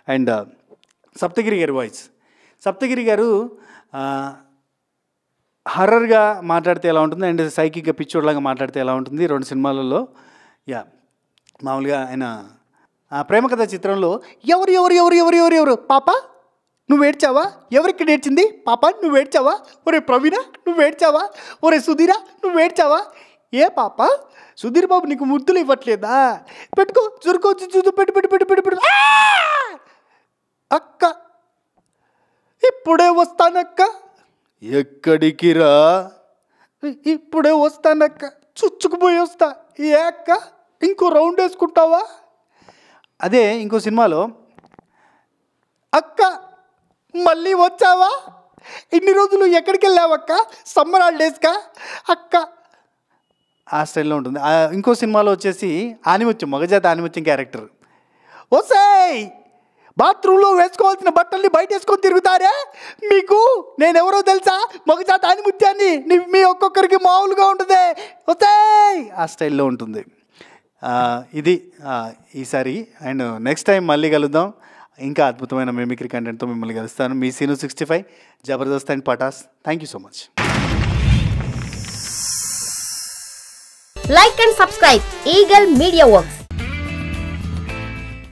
And Saptagiri గారి voice. Saptagiri గారు హర్రర్గా మాట్లాడితే ఎలా ఉంటుంది అండ్ సైకిక్గా పిచ్చోడ్లాగా మాట్లాడితే ఎలా ఉంటుంది 2 సినిమాలలో. యా, మామూలుగా ఆయన ప్రేమ కథ చిత్రంలో ఎవరు ఎవరు ఎవరు ఎవరు ఎవరు ఎవరు పాప నువ్వు ఏడ్చావా, ఎవరికి ఏడ్చింది పాప నువ్వు ఏడ్చావా, ఒరే ప్రవీణ నువ్వు ఏడ్చావా, ఒరే సుధీరా నువ్వు ఏడ్చావా, ఏ పాప సుధీర్ బాబు నీకు ముద్దులు ఇవ్వట్లేదా, పెట్టుకో చురుకోవచ్చు చూదు పెట్టు పెట్టు పెట్టు పెట్టు పెట్టు అక్క ఇప్పుడే వస్తానక్క, ఎక్కడికి రా ఇప్పుడే వస్తానక్క, చుచ్చుకుపోయి వస్తా, ఏ అక్క ఇంకో రౌండ్ వేసుకుంటావా. అదే ఇంకో సినిమాలో అక్క మళ్ళీ వచ్చావా, ఇన్ని రోజులు ఎక్కడికి వెళ్ళావక్క, సమ్మర్ హాలిడేస్కా అక్క, ఆ స్టైల్లో ఉంటుంది. ఇంకో సినిమాలో వచ్చేసి ఆనిముత్యం, మగజాతి ఆనిముత్యం క్యారెక్టర్, ఓసేయ్ బాత్రూంలో వేసుకోవాల్సిన బట్టల్ని బయట వేసుకొని తిరుగుతారే, మీకు నేనెవరో తెలుసా, మగజాతి ఆనిముత్యాన్ని, మీ ఒక్కొక్కరికి మామూలుగా ఉంటుంది ఓసేయ్, ఆ స్టైల్లో ఉంటుంది. ఇది ఈసారి. అండ్ నెక్స్ట్ టైం మళ్ళీ కలుద్దాం, ఇంకా అద్భుతమైన మిమిక్రీ కంటెంట్తో మిమ్మల్ని కలుస్తాను. మీ Seenu 65 Jabardasth and Patas. Thank you so much. Like and subscribe Eagle Media Works.